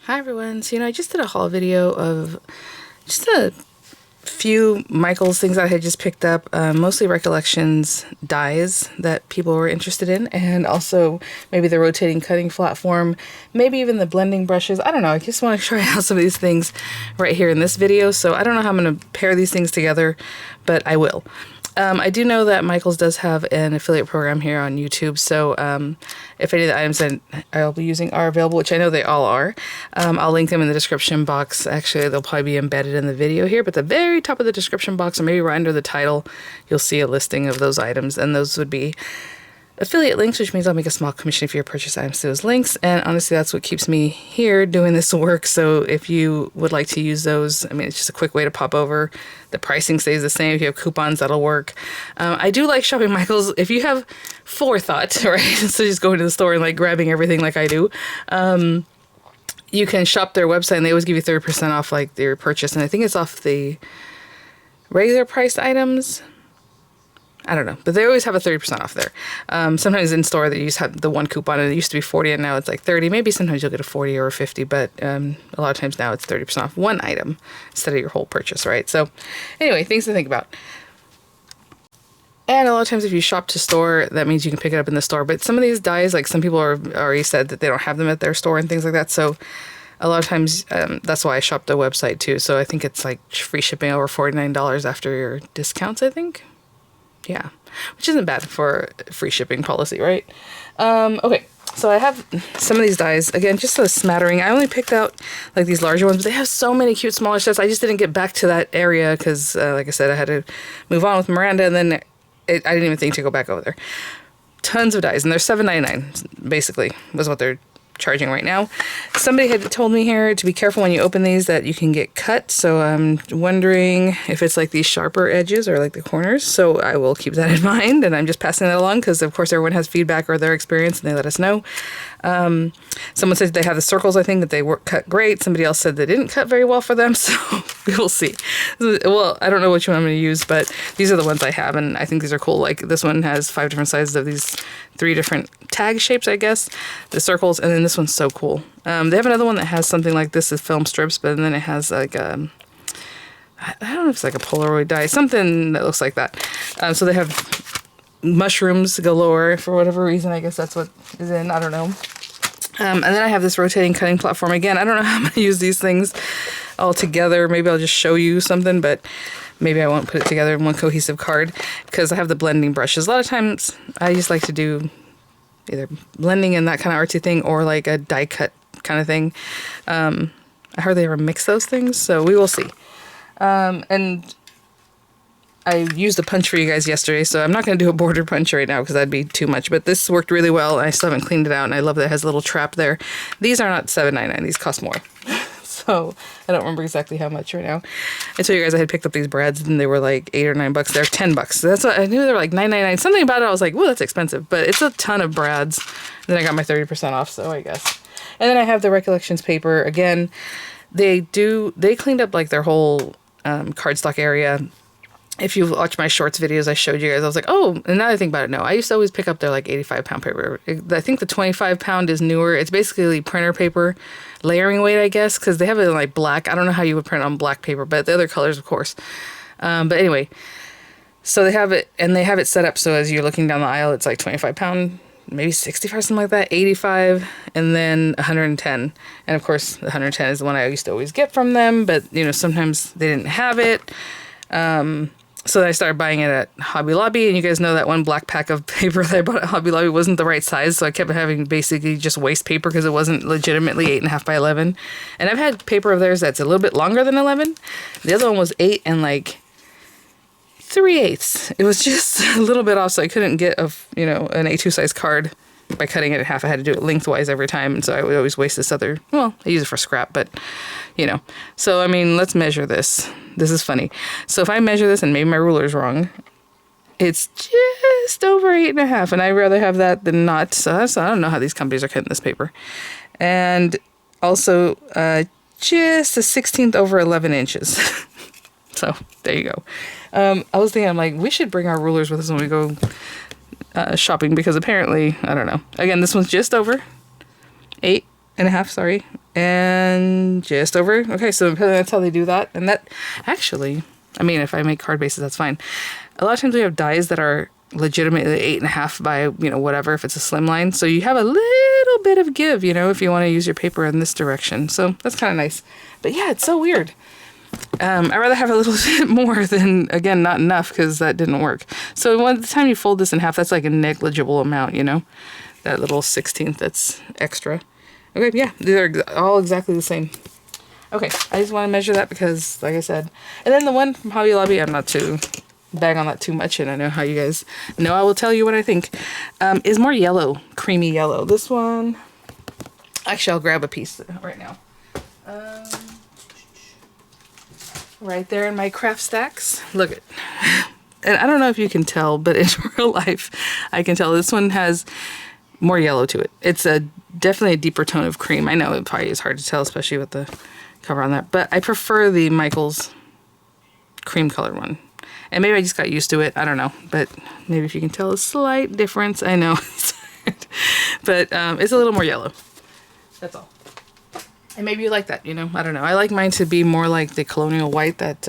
Hi everyone. So, I just did a haul video of just a few Michaels things I had just picked up, mostly Recollections dies that people were interested in, and also maybe the rotating cutting platform, maybe even the blending brushes. I don't know. I just want to try out some of these things right here in this video. So I don't know how I'm going to pair these things together, but I will. I do know that Michaels does have an affiliate program here on YouTube, so if any of the items that I'll be using are available, which I know they all are, I'll link them in the description box. Actually, they'll probably be embedded in the video here, but at the very top of the description box, or maybe right under the title, you'll see a listing of those items, and those would be affiliate links, which means I'll make a small commission if you purchase items to those links, and honestly that's what keeps me here doing this work. So if you would like to use those, I mean, it's just a quick way to pop over. The pricing stays the same. If you have coupons, that'll work. I do like shopping Michaels if you have forethought, right? So just going to the store and like grabbing everything like I do. You can shop their website and they always give you 30% off like their purchase, and I think it's off the regular priced items. I don't know, but they always have a 30% off there. Sometimes in store they just have the one coupon, and it used to be 40 and now it's like 30. Maybe sometimes you'll get a 40 or a 50, but a lot of times now it's 30% off one item instead of your whole purchase, right? So anyway, things to think about. And a lot of times if you shop to store, that means you can pick it up in the store. But some of these dies, like some people are already said that they don't have them at their store and things like that. So a lot of times that's why I shop the website too. So I think it's like free shipping over $49 after your discounts, I think. Yeah, which isn't bad for free shipping policy, right? Okay, so I have some of these dies. Again, just a smattering. I only picked out like these larger ones, but they have so many cute smaller sets. I just didn't get back to that area because, like I said, I had to move on with Miranda, and then I didn't even think to go back over there. Tons of dies, and they're $7.99, basically, was what they're charging right now. Somebody had told me here to be careful when you open these that you can get cut, so I'm wondering if it's like these sharper edges or like the corners, so I will keep that in mind, and I'm just passing that along because of course everyone has feedback or their experience and they let us know. Someone said they have the circles, I think, that they were cut great. Somebody else said they didn't cut very well for them, so we will see. Well, I don't know which one I'm going to use, but these are the ones I have, and I think these are cool. Like this one has 5 different sizes of these 3 different tag shapes, I guess, the circles, and then this one's so cool. They have another one that has something like this as film strips, but then it has like I don't know if it's like a Polaroid die, something that looks like that. So they have mushrooms galore for whatever reason. I guess that's what is in, I don't know. And then I have this rotating cutting platform. Again, I don't know how I'm going to use these things all together. Maybe I'll just show you something, but maybe I won't put it together in one cohesive card because I have the blending brushes. A lot of times I just like to do either blending and that kind of artsy thing or like a die cut kind of thing. I hardly ever mix those things, so we will see. And I used a punch for you guys yesterday, so I'm not going to do a border punch right now because that'd be too much. But this worked really well. I still haven't cleaned it out, and I love that it has a little trap there. These are not $7.99. These cost more. So I don't remember exactly how much right now. I told you guys I had picked up these brads, and they were like $8 or $9. They're $10. So that's what I knew. They were like $9.99. Something about it, I was like, whoa, that's expensive. But it's a ton of brads. And then I got my 30% off, so I guess. And then I have the Recollections paper. Again, they cleaned up like their whole cardstock area. If you watch my shorts videos I showed you guys, I was like, oh, and now I think about it, no. I used to always pick up their like 85-pound paper. I think the 25-pound is newer. It's basically printer paper, layering weight, I guess, because they have it in like black. I don't know how you would print on black paper, but the other colors, of course. But anyway, so they have it, and they have it set up so as you're looking down the aisle, it's like 25-pound, maybe 65, something like that, 85, and then 110. And of course, the 110 is the one I used to always get from them, but sometimes they didn't have it. So I started buying it at Hobby Lobby, and you guys know that one black pack of paper that I bought at Hobby Lobby wasn't the right size, so I kept having basically just waste paper because it wasn't legitimately 8.5 by 11. And I've had paper of theirs that's a little bit longer than 11. The other one was 8 and like 3/8. It was just a little bit off, so I couldn't get an A2 size card by cutting it in half. I had to do it lengthwise every time, and so I would always waste this other, well, I use it for scrap, but So, I mean, let's measure this. This is funny. So if I measure this, and maybe my ruler's wrong, it's just over 8.5, and I'd rather have that than not. So I don't know how these companies are cutting this paper. And also, just a 1/16 over 11 inches. So there you go. I was thinking, I'm like, we should bring our rulers with us when we go shopping, because apparently, I don't know. Again, this one's just over 8.5, sorry. and just over. Okay, so that's how they do that. And that actually, I mean, if I make card bases, that's fine. A lot of times we have dies that are legitimately 8.5 by, you know, whatever, if it's a slim line. So you have a little bit of give, you know, if you want to use your paper in this direction. So that's kind of nice. But yeah, it's so weird. I'd rather have a little bit more than, again, not enough, because that didn't work. So by the time you fold this in half, that's like a negligible amount, you know, that little 16th that's extra. Okay, yeah, they're all exactly the same. Okay, I just want to measure that because, like I said, and then the one from Hobby Lobby, I'm not too bag on that too much, and I know how you guys know I will tell you what I think, is more yellow, creamy yellow. This one, actually, I'll grab a piece right now. Right there in my craft stacks. Look at, and I don't know if you can tell, but in real life, I can tell this one has more yellow to it. It's definitely a deeper tone of cream. I know it probably is hard to tell, especially with the cover on that, but I prefer the Michaels cream colored one. And maybe I just got used to it. I don't know, but maybe if you can tell a slight difference. I know, but it's a little more yellow. That's all. And maybe you like that, you know, I don't know. I like mine to be more like the Colonial White that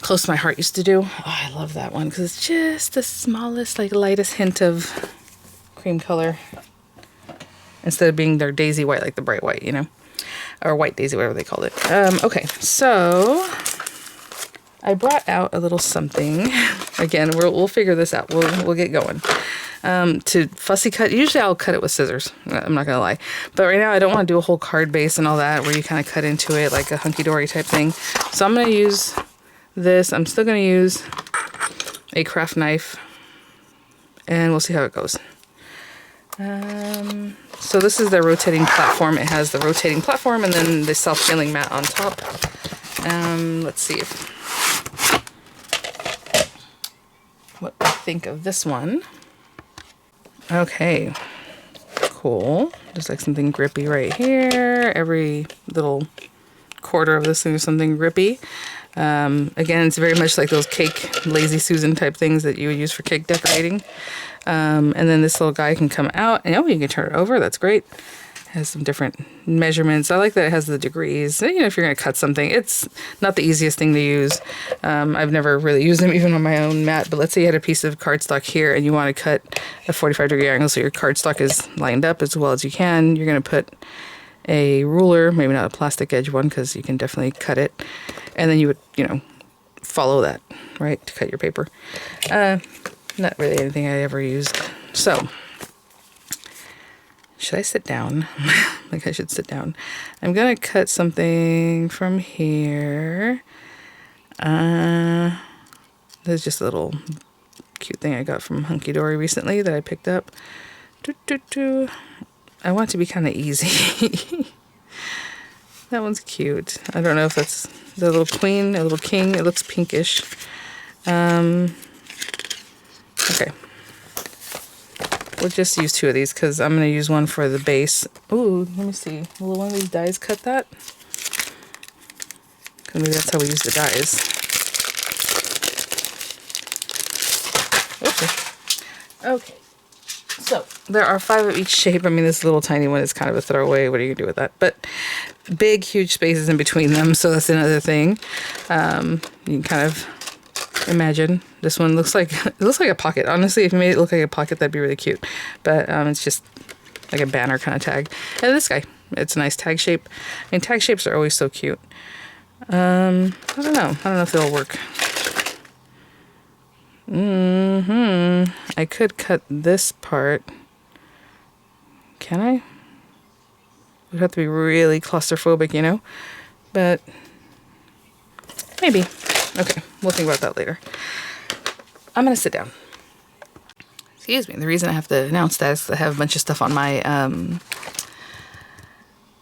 Close to My Heart used to do. Oh, I love that one because it's just the smallest, like lightest hint of cream color instead of being their daisy white, like the bright white, you know, or white daisy, whatever they called it. Okay, so I brought out a little something. Again, we'll figure this out. We'll get going. To fussy cut, usually I'll cut it with scissors. I'm not gonna lie, but right now I don't want to do a whole card base and all that where you kind of cut into it like a hunky-dory type thing. So I'm gonna use this. I'm still gonna use a craft knife, and we'll see how it goes. So this is the rotating platform. It has the rotating platform and then the self-healing mat on top. Let's see what I think of this one. Okay, cool. Just like something grippy right here. Every little quarter of this thing is something grippy. Again, it's very much like those cake Lazy Susan type things that you would use for cake decorating. And then this little guy can come out, and oh, you can turn it over. That's great. It has some different measurements. I like that it has the degrees. You know, if you're going to cut something, it's not the easiest thing to use. I've never really used them even on my own mat, but let's say you had a piece of cardstock here and you want to cut a 45-degree angle so your cardstock is lined up as well as you can. You're going to put a ruler, maybe not a plastic edge one because you can definitely cut it. And then you would, you know, follow that, right, to cut your paper. Not really anything I ever used. So, should I sit down? Like I should sit down. I'm going to cut something from here. There's just a little cute thing I got from Hunky Dory recently that I picked up. I want it to be kind of easy. That one's cute. I don't know if that's the little queen, a little king. It looks pinkish. Okay. We'll just use two of these because I'm going to use one for the base. Ooh, let me see. Will one of these dies cut that? Because maybe that's how we use the dies. Okay. So, there are 5 of each shape. I mean, this little tiny one is kind of a throwaway. What are you going to do with that? But big, huge spaces in between them. So, that's another thing. You can kind of imagine. This one looks like, it looks like a pocket. Honestly, if you made it look like a pocket, that'd be really cute. But it's just like a banner kind of tag. And this guy, it's a nice tag shape. I mean, tag shapes are always so cute. I don't know. I don't know if it'll work. I could cut this part. Can I? It would have to be really claustrophobic, you know? But maybe. Okay, we'll think about that later. I'm going to sit down. Excuse me. The reason I have to announce that is I have a bunch of stuff on my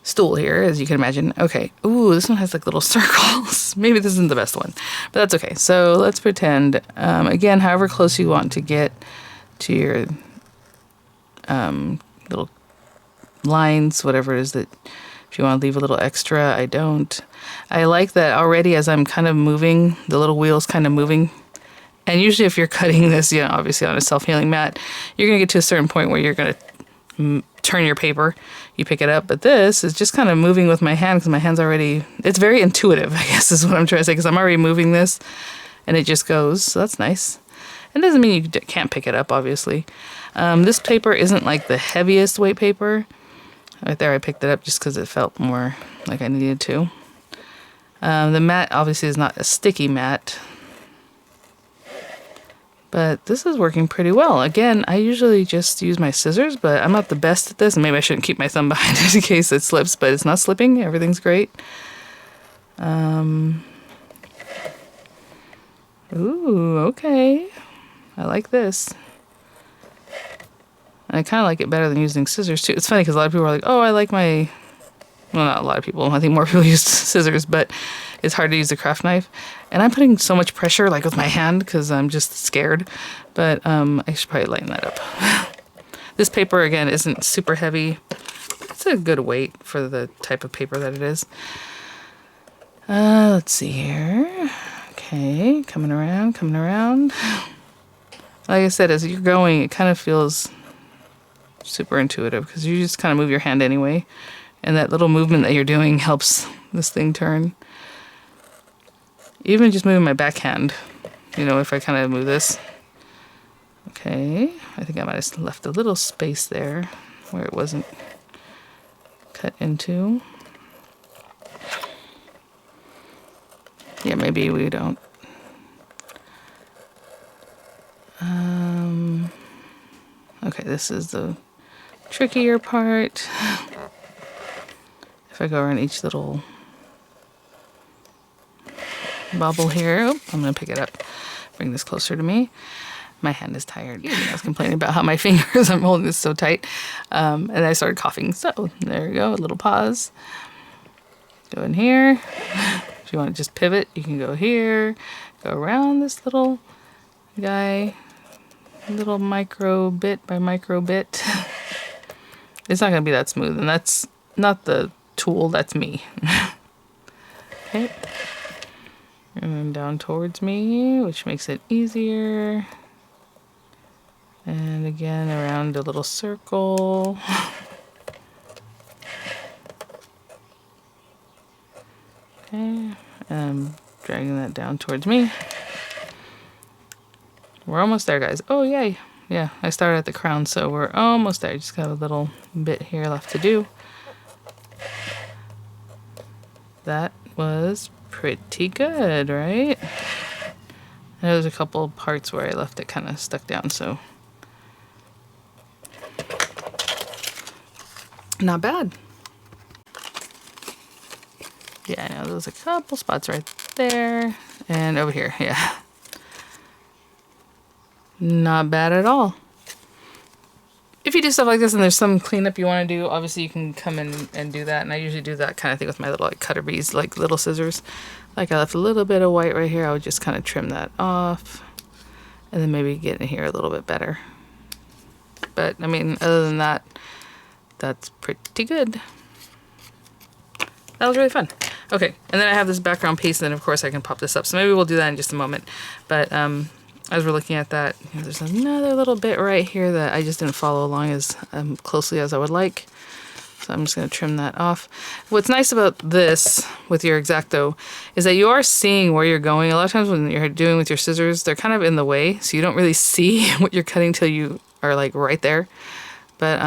stool here, as you can imagine. Okay. Ooh, this one has like little circles. Maybe this isn't the best one, but that's okay. So let's pretend, again, however close you want to get to your little lines, whatever it is that, if you want to leave a little extra, I don't. I like that already as I'm kind of moving, the little wheel's kind of moving. And usually if you're cutting this, you know, obviously on a self-healing mat, you're going to get to a certain point where you're going to turn your paper, you pick it up. But this is just kind of moving with my hand because my hand's already, it's very intuitive, I guess is what I'm trying to say, because I'm already moving this and it just goes. So that's nice. It doesn't mean you can't pick it up, obviously. This paper isn't like the heaviest weight paper. Right there I picked it up just because it felt more like I needed to. The mat obviously is not a sticky mat. But this is working pretty well. Again, I usually just use my scissors, but I'm not the best at this. And maybe I shouldn't keep my thumb behind it in case it slips, but it's not slipping. Everything's great. Ooh, okay. I like this. And I kind of like it better than using scissors too. It's funny because a lot of people are like, oh, I like my... Well, not a lot of people. I think more people use scissors, but it's hard to use a craft knife. And I'm putting so much pressure, like with my hand, because I'm just scared. But I should probably lighten that up. This paper, again, isn't super heavy. It's a good weight for the type of paper that it is. Let's see here. Okay, coming around, coming around. Like I said, as you're going, it kind of feels super intuitive because you just kind of move your hand anyway. And that little movement that you're doing helps this thing turn. Even just moving my backhand, you know, if I kind of move this. Okay, I think I might have left a little space there where it wasn't cut into. Yeah, maybe we don't. Okay, this is the trickier part. If I go around each little bobble here, oh, I'm going to pick it up, bring this closer to me. My hand is tired. I was complaining about how my fingers, I'm holding this so tight. And I started coughing. So there we go, a little pause. Go in here. If you want to just pivot, you can go here, go around this little guy, little micro bit by micro bit. It's not going to be that smooth, and that's not the tool, that's me. Okay. And then down towards me, which makes it easier. And again, around a little circle. Okay, and dragging that down towards me. We're almost there, guys. Oh, yay. Yeah, I started at the crown, so we're almost there. Just got a little bit here left to do. That was pretty good, right? And there's a couple parts where I left it kind of stuck down, so not bad. Yeah, I know there's a couple spots right there and over here. Yeah, not bad at all. If you do stuff like this and there's some cleanup you want to do, obviously you can come in and do that. And I usually do that kind of thing with my little like cutter bees, like little scissors. Like I left a little bit of white right here. I would just kind of trim that off and then maybe get in here a little bit better. But I mean, other than that, that's pretty good. That was really fun. Okay, and then I have this background piece, and then of course I can pop this up. So maybe we'll do that in just a moment. But as we're looking at that, you know, there's another little bit right here that I just didn't follow along as closely as I would like. So I'm just going to trim that off. What's nice about this with your X-Acto is that you are seeing where you're going. A lot of times when you're doing with your scissors, they're kind of in the way, so you don't really see what you're cutting till you are like right there. But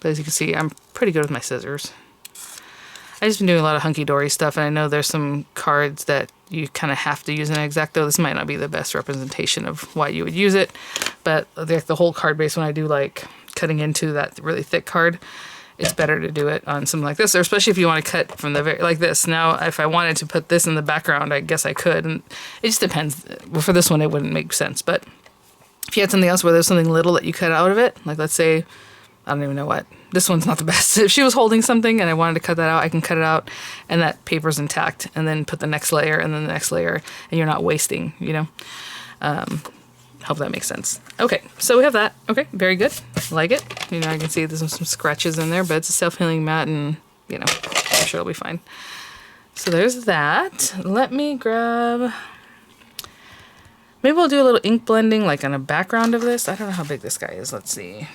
as you can see, I'm pretty good with my scissors. I've just been doing a lot of hunky-dory stuff, and I know there's some cards that you kind of have to use an X-Acto. This might not be the best representation of why you would use it, but the whole card base, when I do like cutting into that really thick card, it's better to do it on something like this, or especially if you want to cut from the very, like this. Now, if I wanted to put this in the background, I guess I could, and it just depends. For this one, it wouldn't make sense, but if you had something else where there's something little that you cut out of it, like let's say, I don't even know what. This one's not the best. If she was holding something and I wanted to cut that out, I can cut it out and that paper's intact and then put the next layer and then the next layer and you're not wasting, you know. Hope that makes sense. Okay, so we have that. Okay, very good. Like it. You know, I can see there's some scratches in there, but it's a self-healing mat and, you know, I'm sure it'll be fine. So there's that. Let me grab... Maybe we'll do a little ink blending like on a background of this. I don't know how big this guy is. Let's see.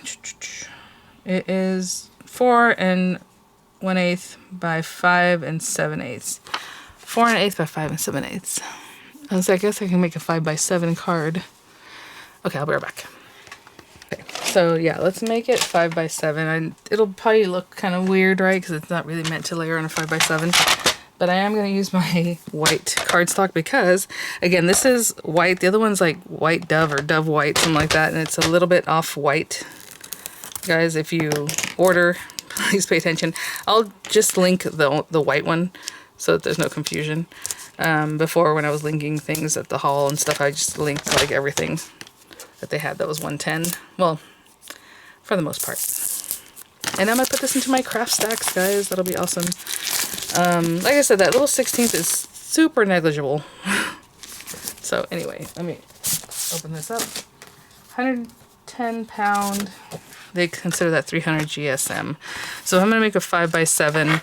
It is 4 1/8 by 5 7/8. 4 1/8 by 5 7/8. I guess I can make a 5 by 7 card. Okay, I'll be right back. Okay, so yeah, let's make it 5 by 7. It'll probably look kind of weird, right? Because it's not really meant to layer on a 5 by 7. But I am going to use my white cardstock because, again, this is white. The other one's like white dove or dove white, something like that. And it's a little bit off white. Guys, if you order, please pay attention. I'll just link the white one so that there's no confusion. Before, when I was linking things at the haul and stuff, I just linked like everything that they had that was 110. Well, for the most part. And I'm going to put this into my craft stacks, guys. That'll be awesome. Like I said, that little 16th is super negligible. So anyway, let me open this up. 110 pound. They consider that 300 GSM. So I'm going to make a 5 by 7.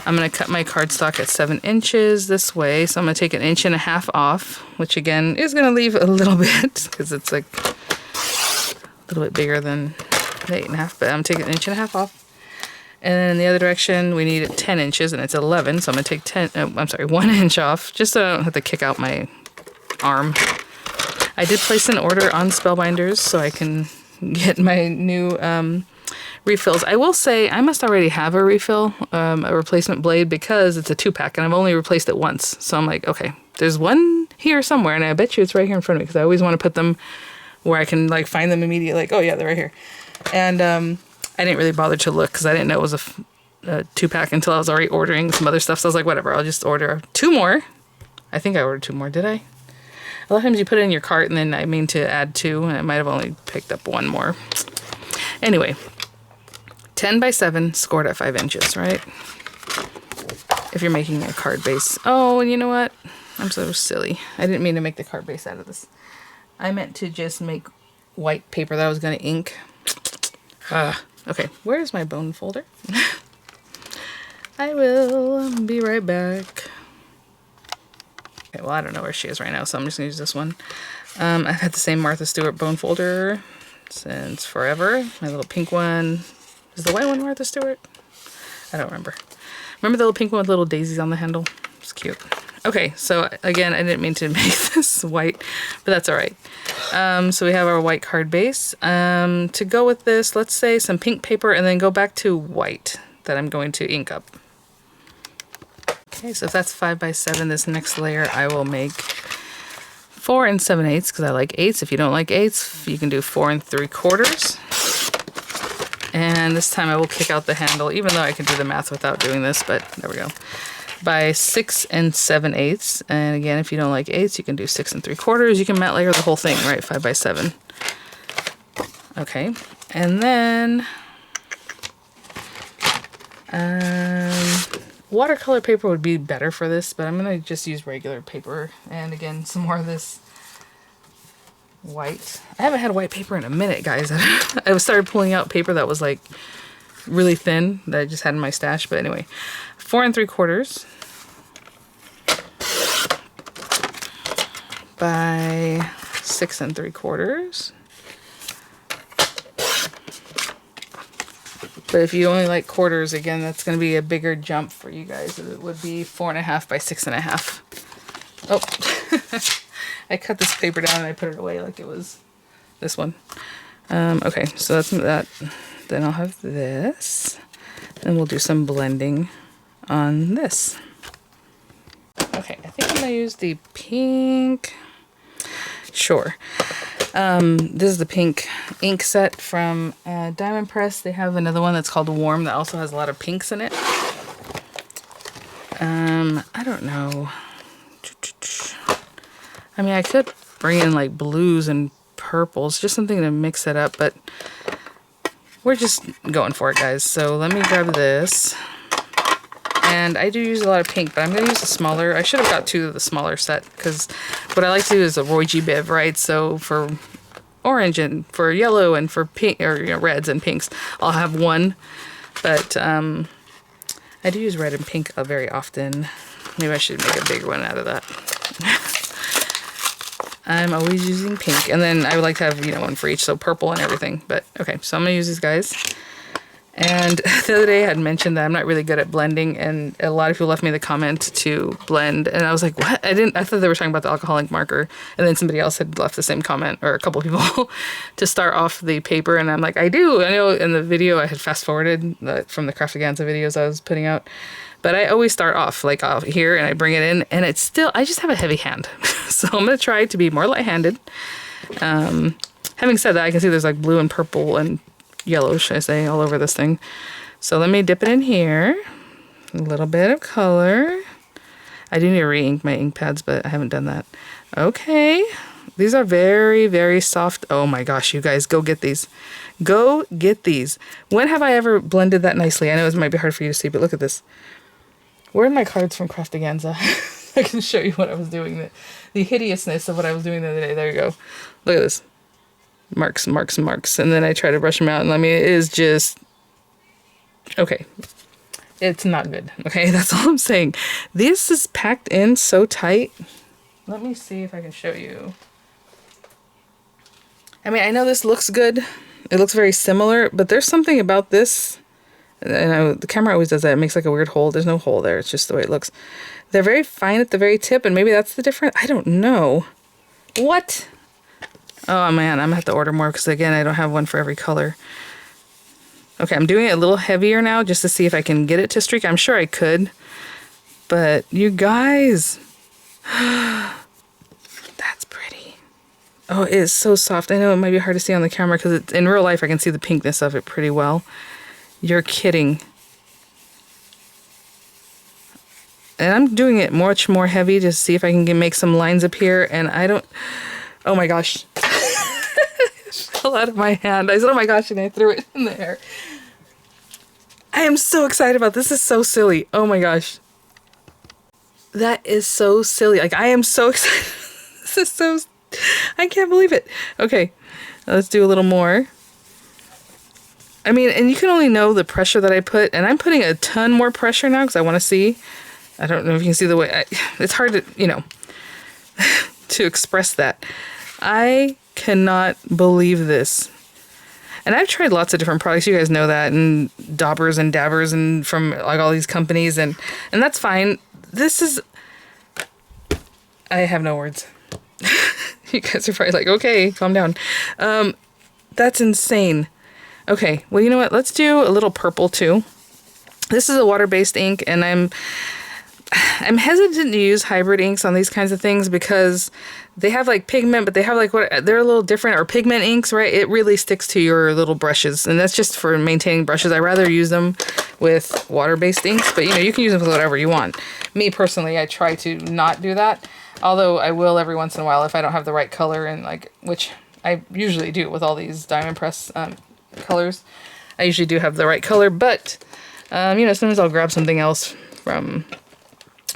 I'm going to cut my cardstock at 7 inches this way. So I'm going to take 1.5 inches off, which again is going to leave a little bit because it's like a little bit bigger than the 8.5, but I'm taking 1.5 inches off. And then in the other direction, we need 10 inches, and it's 11, so I'm going to take 1 inch off, just so I don't have to kick out my arm. I did place an order on Spellbinders, so I can get my new refills. I will say, I must already have a refill, a replacement blade, because it's a 2-pack, and I've only replaced it once. So I'm like, okay, there's one here somewhere, and I bet you it's right here in front of me, because I always want to put them where I can like find them immediately, like, oh yeah, they're right here. And I didn't really bother to look because I didn't know it was a 2-pack until I was already ordering some other stuff. So I was like, whatever, I'll just order 2 more. I think I ordered 2 more, did I? A lot of times you put it in your cart and then I mean to add 2, and I might have only picked up 1 more. Anyway, 10 by 7 scored at 5 inches, right? If you're making a card base. Oh, and you know what? I'm so silly. I didn't mean to make the card base out of this. I meant to just make white paper that I was going to ink. Okay, where's my bone folder? I will be right back. Okay, well, I don't know where she is right now, so I'm just going to use this one. I've had the same Martha Stewart bone folder since forever. My little pink one. Is the white one Martha Stewart? I don't remember. Remember the little pink one with little daisies on the handle? It's cute. Okay, so again, I didn't mean to make this white, but that's all right. So we have our white card base. To go with this, let's say some pink paper and then go back to white that I'm going to ink up. Okay, so if that's 5 by 7, this next layer I will make 4 7/8 because I like 8s. If you don't like 8s, you can do 4 3/4. And this time I will kick out the handle, even though I can do the math without doing this, but there we go. By 6 7/8. And again, if you don't like 8s, you can do 6 3/4. You can mat layer the whole thing, right? 5 by 7. Okay, and then watercolor paper would be better for this, but I'm gonna just use regular paper. And again, some more of this white. I haven't had white paper in a minute, guys. I started pulling out paper that was like really thin that I just had in my stash. But anyway, 4 3/4 by 6 3/4. But if you only like quarters, again, that's going to be a bigger jump for you guys. It would be 4.5 by 6.5. Oh, I cut this paper down and I put it away like it was this one. Okay, so that's that. Then I'll have this. And we'll do some blending on this. Okay, I think I'm going to use the pink. Sure. This is the pink ink set from Diamond Press. They have another one that's called Warm that also has a lot of pinks in it. I don't know. I mean, I could bring in like blues and purples, just something to mix it up, but we're just going for it, guys. So let me grab this. And I do use a lot of pink, but I'm going to use the smaller. I should have got 2 of the smaller set, because what I like to do is a Roy G. Biv, right? So for orange and for yellow and for pink, or reds and pinks, I'll have 1. But I do use red and pink very often. Maybe I should make a bigger one out of that. I'm always using pink. And then I would like to have, one for each, so purple and everything. But okay, so I'm going to use these guys. And the other day I had mentioned that I'm not really good at blending, and a lot of people left me the comment to blend, and I was like, what? I thought they were talking about the alcoholic marker, and then somebody else had left the same comment, or a couple of people, to start off the paper, and I'm like, I know in the video I had fast forwarded from the Craftaganza videos I was putting out, but I always start off like out here, and I bring it in, and it's still, I just have a heavy hand. So I'm going to try to be more light-handed. Having said that, I can see there's like blue and purple and yellow, should I say, all over this thing. So let me dip it in here. A little bit of color. I do need to re-ink my ink pads, but I haven't done that. Okay. These are very, very soft. Oh my gosh, you guys, go get these. Go get these. When have I ever blended that nicely? I know it might be hard for you to see, but look at this. Where are my cards from Craftaganza? I can show you what I was doing. The hideousness of what I was doing the other day. There you go. Look at this. Marks, marks, marks. And then I try to brush them out, and I mean, it is just, okay. It's not good. Okay, that's all I'm saying. This is packed in so tight. Let me see if I can show you. I mean, I know this looks good. It looks very similar, but there's something about this, and the camera always does that. It makes like a weird hole. There's no hole there. It's just the way it looks. They're very fine at the very tip, and maybe that's the difference. I don't know. What? Oh man, I'm gonna have to order more because again, I don't have one for every color. Okay, I'm doing it a little heavier now just to see if I can get it to streak. I'm sure I could, but you guys, that's pretty. Oh, it is so soft. I know it might be hard to see on the camera because in real life I can see the pinkness of it pretty well. You're kidding. And I'm doing it much more heavy to see if I can make some lines up here, and I don't, oh my gosh. Fell out of my hand. I said, oh my gosh, and I threw it in the air. I am so excited about this. This is so silly. Oh my gosh. That is so silly. Like, I am so excited. This is so, I can't believe it. Okay, let's do a little more. I mean, and you can only know the pressure that I put, and I'm putting a ton more pressure now because I want to see. I don't know if you can see the way, it's hard to, you know, to express that. I cannot believe this. And I've tried lots of different products. You guys know that, and daubers and dabbers and from like all these companies, and that's fine. This is, I have no words. You guys are probably like, okay, calm down. That's insane. Okay, well, you know what? Let's do a little purple too. This is a water-based ink, and I'm hesitant to use hybrid inks on these kinds of things because they have like pigment, but they have like they're a little different, or pigment inks, right? It really sticks to your little brushes, and that's just for maintaining brushes. I rather use them with water-based inks, but you know, you can use them with whatever you want. Me personally, I try to not do that, although I will every once in a while if I don't have the right color, and like, which I usually do with all these Diamond Press colors. I usually do have the right color, but you know, sometimes I'll grab something else from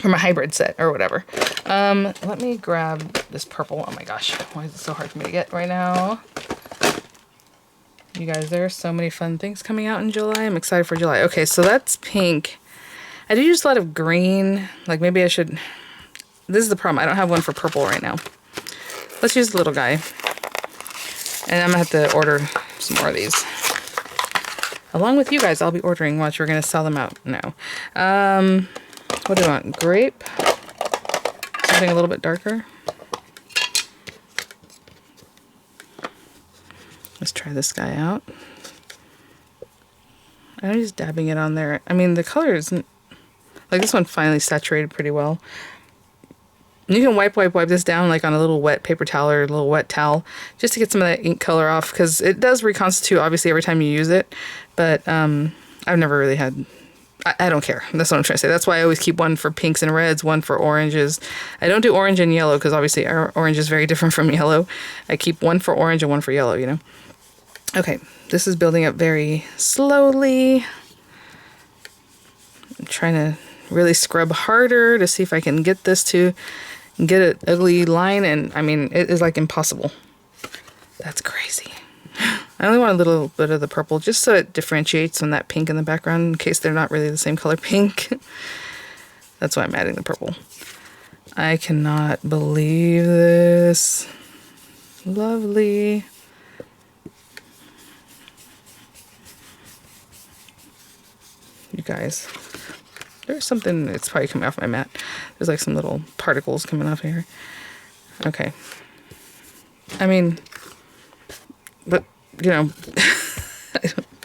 a hybrid set or whatever. Let me grab this purple. Oh my gosh, why is it so hard for me to get right now? You guys, there are so many fun things coming out in July. I'm excited for July. Okay, so that's pink. I do use a lot of green. Like, maybe I should, this is the problem. I don't have one for purple right now. Let's use the little guy. And I'm gonna have to order some more of these. Along with you guys, I'll be ordering. Watch, we're gonna sell them out now. What do I want? Grape? Something a little bit darker. Let's try this guy out. I'm just dabbing it on there. I mean, the color isn't, like, this one finally saturated pretty well. You can wipe this down like on a little wet paper towel or a little wet towel just to get some of that ink color off, because it does reconstitute obviously every time you use it, but I've never really had, I don't care. That's what I'm trying to say. That's why I always keep one for pinks and reds, one for oranges. I don't do orange and yellow because obviously our orange is very different from yellow. I keep one for orange and one for yellow, you know. Okay, this is building up very slowly. I'm trying to really scrub harder to see if I can get this to get an ugly line, and I mean, it is like impossible. That's crazy. I only want a little bit of the purple just so it differentiates from that pink in the background in case they're not really the same color pink. That's why I'm adding the purple. I cannot believe this. Lovely. you guys. There's something, it's probably coming off my mat. There's like some little particles coming off here. Okay. I mean, but, you know,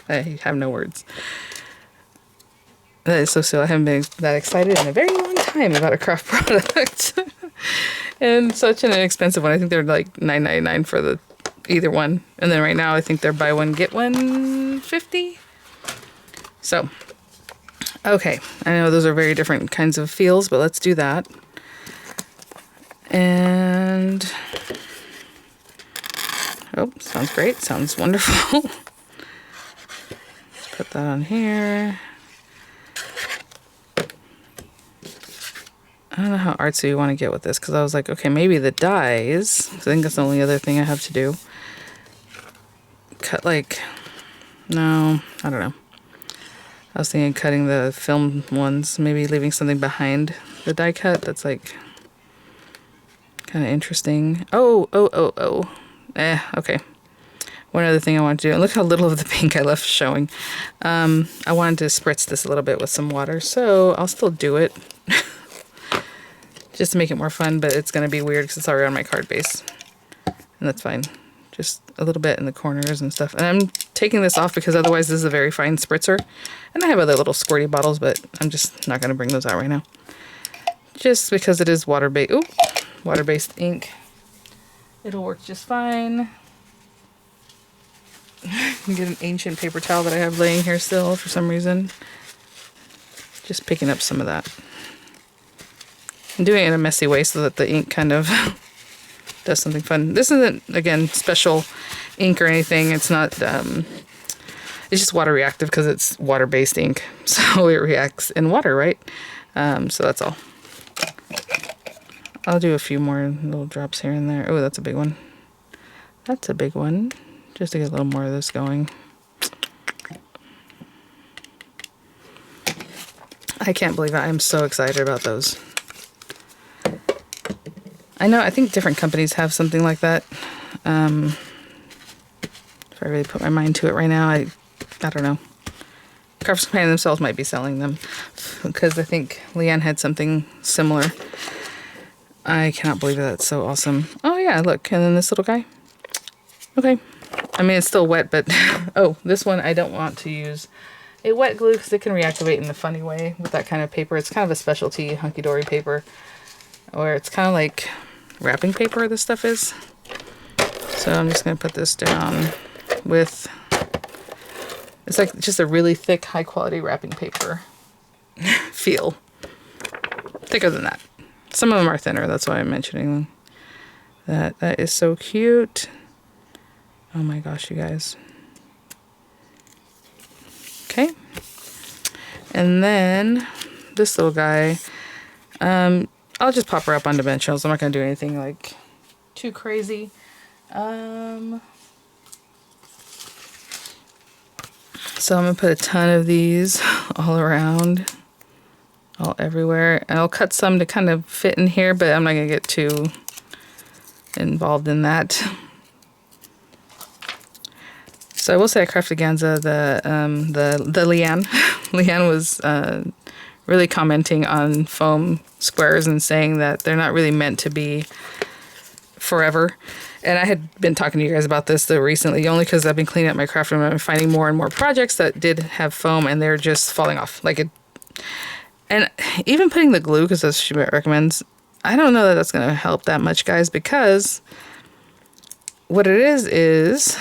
I have no words. That is so silly. I haven't been that excited in a very long time about a craft product. And such an inexpensive one. I think they're like $9.99 for the either one. And then right now I think they're buy one, get one 50. So, okay. I know those are very different kinds of feels, but let's do that. And, oh, sounds great. Sounds wonderful. Let's put that on here. I don't know how artsy you want to get with this, because I was like, okay, maybe the dies. I think that's the only other thing I have to do. Cut like, no, I don't know. I was thinking cutting the film ones, maybe leaving something behind the die cut that's like kind of interesting. Oh. Okay. One other thing I want to do, and look how little of the pink I left showing. I wanted to spritz this a little bit with some water, so I'll still do it. Just to make it more fun, but it's going to be weird because it's already on my card base. And that's fine. Just a little bit in the corners and stuff. And I'm taking this off because otherwise this is a very fine spritzer. And I have other little squirty bottles, but I'm just not going to bring those out right now. Just because it is water-based. Ooh, water-based ink. It'll work just fine. I can get an ancient paper towel that I have laying here still for some reason. Just picking up some of that. I'm doing it in a messy way so that the ink kind of does something fun. This isn't, again, special ink or anything. It's not, it's just water reactive because it's water-based ink. So it reacts in water, right? So that's all. I'll do a few more little drops here and there. Oh, that's a big one. That's a big one. Just to get a little more of this going. I can't believe it. I'm so excited about those. I know, I think different companies have something like that. If I really put my mind to it right now, I don't know. Crafts Companion themselves might be selling them. Because I think Leanne had something similar. I cannot believe that's so awesome. Oh yeah, look, and then this little guy. Okay. I mean, it's still wet, but... oh, this one I don't want to use a wet glue because it can reactivate in a funny way with that kind of paper. It's kind of a specialty hunky-dory paper. Where it's kind of like wrapping paper, this stuff is. So I'm just going to put this down with, it's like just a really thick, high quality wrapping paper feel. Thicker than that. Some of them are thinner, that's why I'm mentioning that. That is so cute. Oh my gosh, you guys. Okay. And then this little guy, I'll just pop her up on dimensionals. I'm not going to do anything like too crazy. So I'm going to put a ton of these all around, all everywhere. And I'll cut some to kind of fit in here, but I'm not going to get too involved in that. So I will say I crafted Ganza, the Leanne. Leanne was really commenting on foam squares and saying that they're not really meant to be forever. And I had been talking to you guys about this recently, only because I've been cleaning up my craft room and I'm finding more and more projects that did have foam and they're just falling off. Like it, and even putting the glue, because as she recommends, I don't know that that's going to help that much, guys, because what it is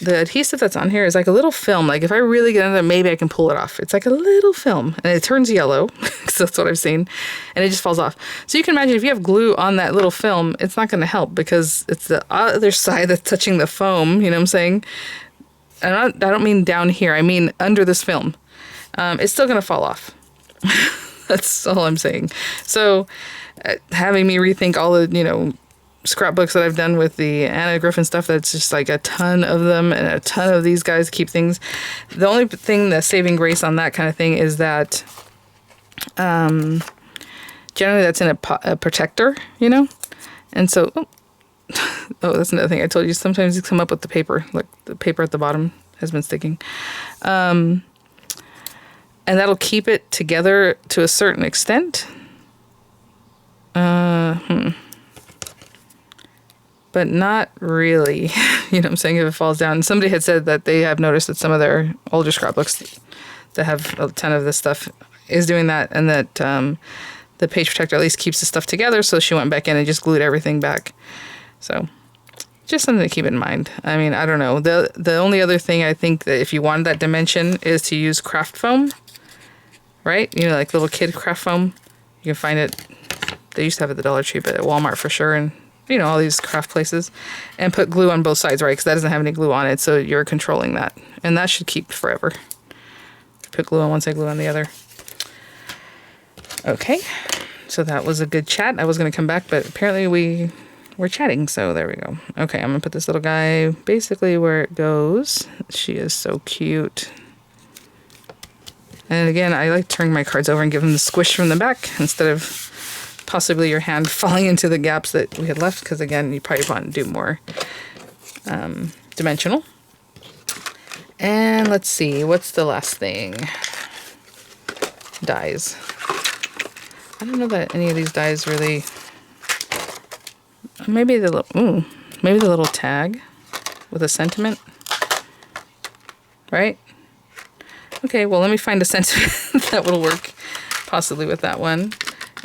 the adhesive that's on here is like a little film. Like if I really get into it, maybe I can pull it off. It's like a little film and it turns yellow because that's what I've seen, and it just falls off. So you can imagine if you have glue on that little film, it's not going to help because it's the other side that's touching the foam. You know what I'm saying? And I don't mean down here. I mean under this film. It's still going to fall off. That's all I'm saying. So having me rethink all the, scrapbooks that I've done with the Anna Griffin stuff, that's just like a ton of them and a ton of these guys keep things. The only thing, the saving grace on that kind of thing is that generally that's in a protector, and so that's another thing I told you. Sometimes you come up with the paper, like the paper at the bottom has been sticking. and that'll keep it together to a certain extent. But not really. You know what I'm saying? If it falls down. Somebody had said that they have noticed that some of their older scrapbooks that have a ton of this stuff is doing that, and that the page protector at least keeps the stuff together. So she went back in and just glued everything back. So just something to keep in mind. I mean, I don't know. The only other thing I think that if you wanted that dimension is to use craft foam, right? You know, like little kid craft foam. You can find it. They used to have it at the Dollar Tree, but at Walmart for sure. And you know, all these craft places, and put glue on both sides, right? Because that doesn't have any glue on it, so you're controlling that. And that should keep forever. Put glue on one side, glue on the other. Okay, so that was a good chat. I was going to come back, but apparently we're chatting, so there we go. Okay, I'm going to put this little guy basically where it goes. She is so cute. And again, I like turning my cards over and give them the squish from the back instead of possibly your hand falling into the gaps that we had left, because again, you probably want to do more dimensional. And let's see, what's the last thing? Dies. I don't know that any of these dies really. Maybe the little tag with a sentiment, right? Okay, well, let me find a sentiment that will work possibly with that one.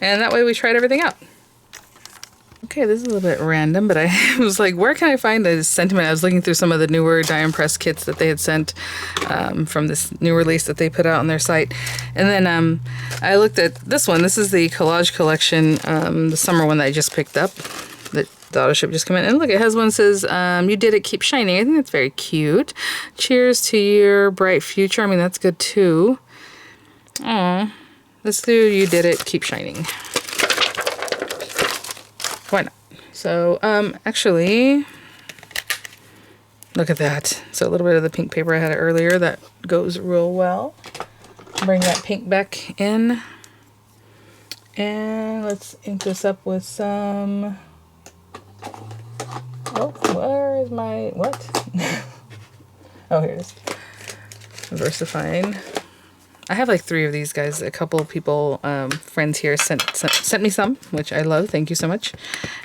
And that way we tried everything out. Okay, this is a little bit random, but I was like, where can I find a sentiment? I was looking through some of the newer die and press kits that they had sent from this new release that they put out on their site. And then I looked at this one. This is the Collage Collection, the summer one that I just picked up. The auto ship just came in. And look, it has one that says, you did it, keep shining. I think that's very cute. Cheers to your bright future. I mean, that's good too. Aww. Let's do you did it, keep shining. Why not? So, actually, look at that. So a little bit of the pink paper I had earlier, that goes real well. Bring that pink back in. And let's ink this up with some... Oh, where is my... What? Oh, here it is. Versifying. I have like 3 of these guys. A couple of people, friends here sent me some, which I love. Thank you so much.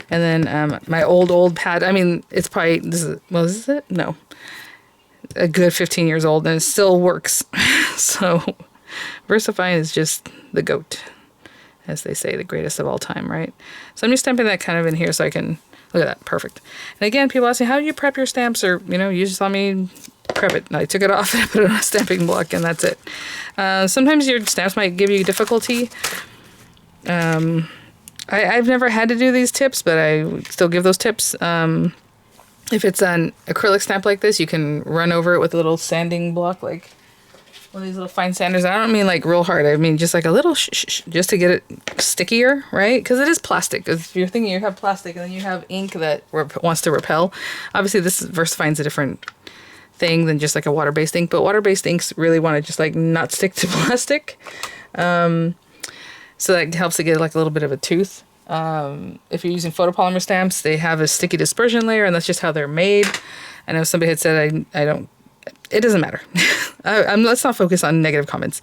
And then my old pad. I mean, it's probably, this is it? No. A good 15 years old, and it still works. So Versifying is just the GOAT, as they say, the greatest of all time, right? So I'm just stamping that kind of in here so I can, look at that, perfect. And again, people ask me, how do you prep your stamps? Or, you know, you just saw me prep it. And I took it off and I put it on a stamping block, and that's it. Sometimes your stamps might give you difficulty. I've never had to do these tips, but I still give those tips. If it's an acrylic stamp like this, you can run over it with a little sanding block, like one of these little fine sanders. I don't mean like real hard. I mean just like a little just to get it stickier, right? Because it is plastic. If you're thinking you have plastic and then you have ink that wants to repel, obviously this Versifying's a different thing than just like a water-based ink, but water-based inks really want to just like not stick to plastic, so that helps to get like a little bit of a tooth. If you're using photopolymer stamps, they have a sticky dispersion layer, and that's just how they're made. I know somebody had said I don't, it doesn't matter. Let's not focus on negative comments.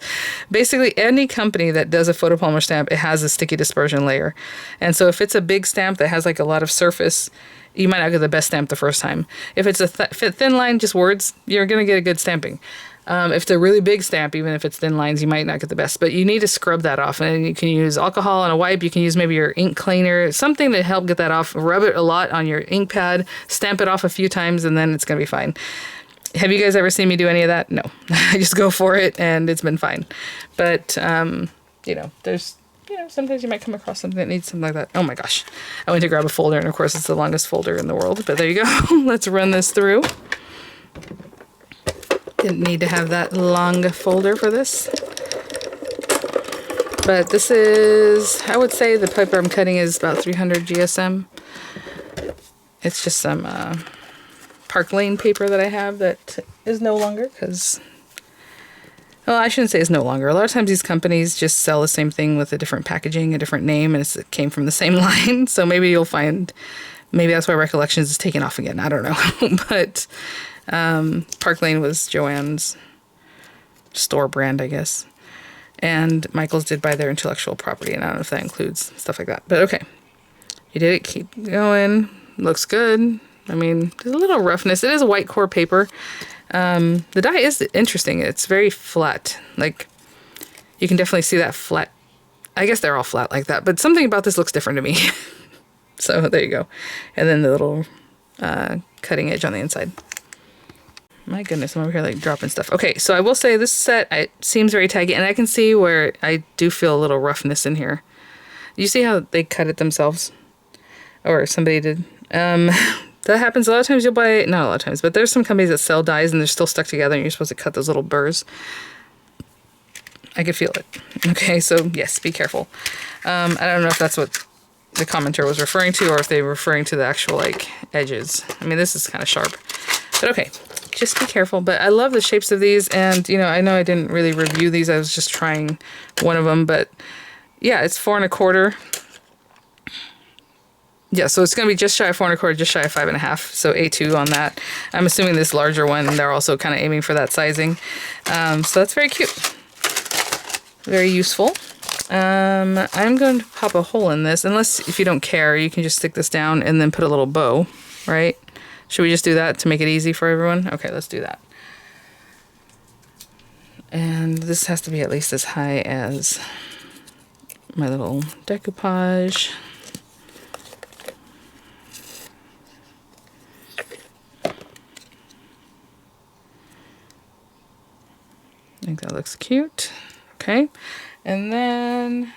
Basically, any company that does a photopolymer stamp, it has a sticky dispersion layer, and so if it's a big stamp that has like a lot of surface, you might not get the best stamp the first time. If it's a thin line, just words, you're going to get a good stamping. If it's a really big stamp, even if it's thin lines, you might not get the best. But you need to scrub that off. And you can use alcohol and a wipe. You can use maybe your ink cleaner, something to help get that off. Rub it a lot on your ink pad. Stamp it off a few times, and then it's going to be fine. Have you guys ever seen me do any of that? No. I just go for it, and it's been fine. But, you know, there's... You know, sometimes you might come across something that needs something like that. Oh my gosh. I went to grab a folder, and of course it's the longest folder in the world, but there you go. Let's run this through. Didn't need to have that long folder for this. But this is, I would say the paper I'm cutting is about 300 GSM. It's just some Park Lane paper that I have that is no longer because... Well, I shouldn't say it's no longer. A lot of times these companies just sell the same thing with a different packaging, a different name, and it came from the same line. So maybe you'll find, maybe that's why Recollections is taking off again. I don't know. But Park Lane was Joanne's store brand, I guess. And Michaels did buy their intellectual property, and I don't know if that includes stuff like that. But okay, you did it. Keep going. Looks good. I mean, there's a little roughness. It is a white core paper. The die is interesting. It's very flat. Like, you can definitely see that flat. I guess they're all flat like that, but something about this looks different to me. So there you go. And then the little cutting edge on the inside. My goodness, I'm over here like dropping stuff. Okay, so I will say this set, it seems very taggy, and I can see where I do feel a little roughness in here. You see how they cut it themselves? Or somebody did. That happens a lot of times. You'll buy, not a lot of times, but there's some companies that sell dies and they're still stuck together and you're supposed to cut those little burrs. I could feel it. Okay, so yes, be careful. I don't know if that's what the commenter was referring to or if they were referring to the actual like edges. I mean, this is kind of sharp, but okay, just be careful. But I love the shapes of these, and you know I didn't really review these. I was just trying one of them, but yeah, it's 4 1/4. Yeah, so it's going to be just shy of 4 1/4, just shy of 5 1/2. So A2 on that. I'm assuming this larger one, they're also kind of aiming for that sizing. So that's very cute. Very useful. I'm going to pop a hole in this. Unless, if you don't care, you can just stick this down and then put a little bow, right? Should we just do that to make it easy for everyone? Okay, let's do that. And this has to be at least as high as my little decoupage. I think that looks cute. Okay, and then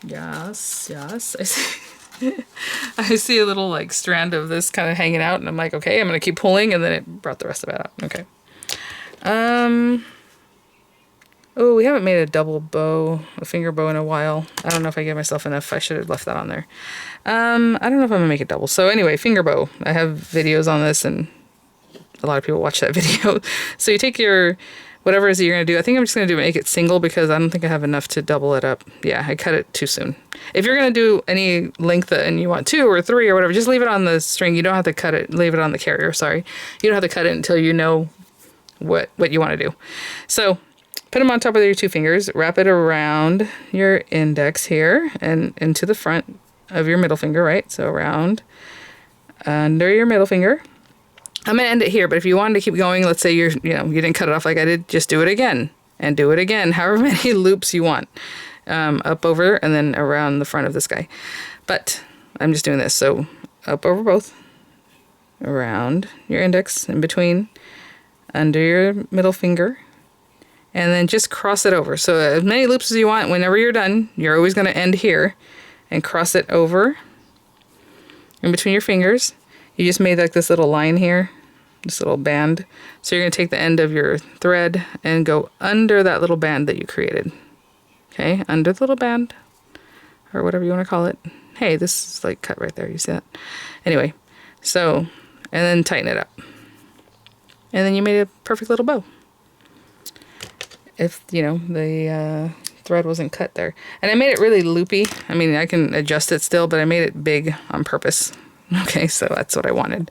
yes, I see. I see a little like strand of this kind of hanging out, and I'm like, okay, I'm gonna keep pulling, and then it brought the rest of it out. Okay. Oh, we haven't made a double bow, a finger bow in a while. I don't know if I gave myself enough. I should have left that on there. I don't know if I'm gonna make it double. So anyway, finger bow. I have videos on this, and a lot of people watch that video. So you take your whatever it is that you're going to do. I think I'm just going to make it single because I don't think I have enough to double it up. Yeah, I cut it too soon. If you're going to do any length and you want 2 or 3 or whatever, just leave it on the string. You don't have to cut it. Leave it on the carrier, sorry. You don't have to cut it until you know what you want to do. So put them on top of your 2 fingers. Wrap it around your index here and into the front of your middle finger, right? So around under your middle finger. I'm going to end it here, but if you wanted to keep going, let's say you didn't cut it off like I did, just do it again and do it again, however many loops you want, up over and then around the front of this guy. But I'm just doing this. So up over both, around your index, in between, under your middle finger, and then just cross it over. So as many loops as you want. Whenever you're done, you're always going to end here and cross it over in between your fingers. You just made like this little line here, this little band. So you're going to take the end of your thread and go under that little band that you created. Okay, under the little band, or whatever you want to call it. Hey, this is like cut right there, you see that? Anyway, so, and then tighten it up. And then you made a perfect little bow. If, the thread wasn't cut there. And I made it really loopy. I mean, I can adjust it still, but I made it big on purpose. Okay, so that's what I wanted.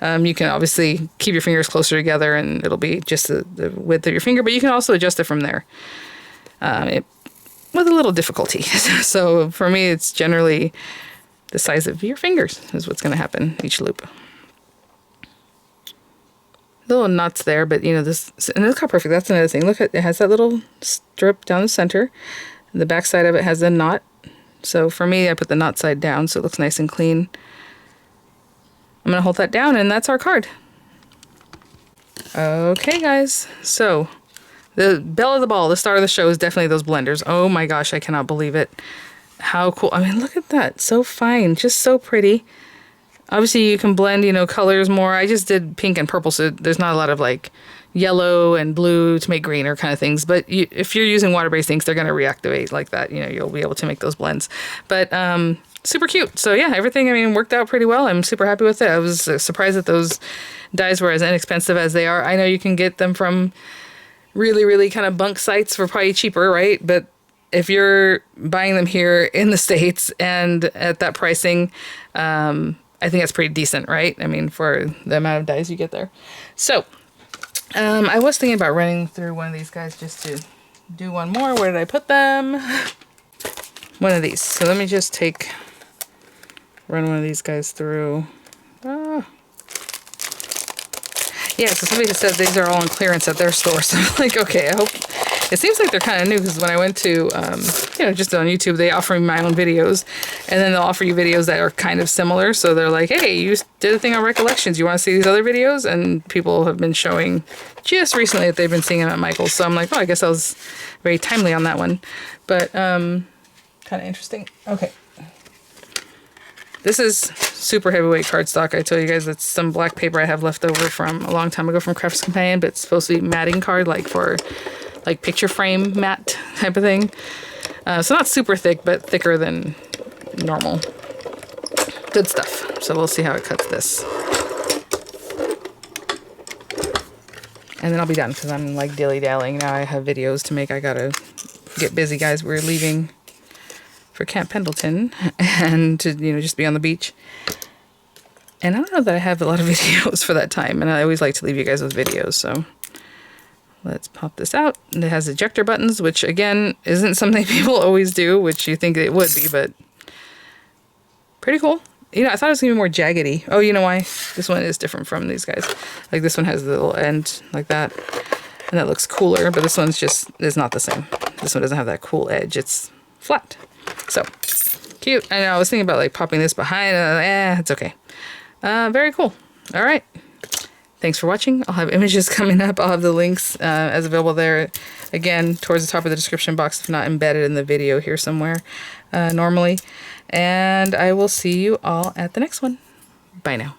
You can obviously keep your fingers closer together and it'll be just the width of your finger, but you can also adjust it from there with a little difficulty. So for me, it's generally the size of your fingers is what's going to happen each loop. Little knots there, but this, and look how perfect. That's another thing. Look, it has that little strip down the center. The back side of it has a knot. So for me, I put the knot side down so it looks nice and clean. I'm going to hold that down, and that's our card. Okay, guys. So, the belle of the ball, the star of the show is definitely those blenders. Oh my gosh, I cannot believe it. How cool. I mean, look at that. So fine. Just so pretty. Obviously, you can blend, colors more. I just did pink and purple, so there's not a lot of, like, yellow and blue to make greener kind of things. But if you're using water-based inks, they're going to reactivate like that. You'll be able to make those blends. But, super cute. So yeah, everything, worked out pretty well. I'm super happy with it. I was surprised that those dies were as inexpensive as they are. I know you can get them from really, really kind of bunk sites for probably cheaper, right? But if you're buying them here in the States and at that pricing, I think that's pretty decent, right? For the amount of dies you get there. So, I was thinking about running through one of these guys just to do one more. Where did I put them? One of these. So let me just run one of these guys through. Ah. Yeah, so somebody said these are all on clearance at their store. So I'm like, okay, I hope. It seems like they're kind of new because when I went to, you know, just on YouTube, they offer me my own videos. And then they'll offer you videos that are kind of similar. So they're like, hey, you did a thing on Recollections. You want to see these other videos? And people have been showing just recently that they've been seeing them at Michael's. So I'm like, oh, I guess I was very timely on that one. But kind of interesting. Okay. This is super heavyweight cardstock. I told you guys it's some black paper I have left over from a long time ago from Crafts Companion, but it's supposed to be matting card, like for like picture frame matte type of thing. So not super thick, but thicker than normal. Good stuff. So we'll see how it cuts this. And then I'll be done because I'm like dilly-dallying now. I have videos to make. I gotta get busy, guys. We're leaving for Camp Pendleton and to, you know, just be on the beach. And I don't know that I have a lot of videos for that time, and I always like to leave you guys with videos, so let's pop this out. And it has ejector buttons, which again isn't something people always do, which you think it would be, but pretty cool. You know, I thought it was gonna be more jaggedy. Oh, you know why? This one is different from these guys. Like this one has the little end like that, and that looks cooler, but this one's just is not the same. This one doesn't have that cool edge. It's flat. So cute. I know I was thinking about like popping this behind. It's okay. Very cool. All right. Thanks for watching. I'll have images coming up. I'll have the links as available there. Again, towards the top of the description box, if not embedded in the video here somewhere normally. And I will see you all at the next one. Bye now.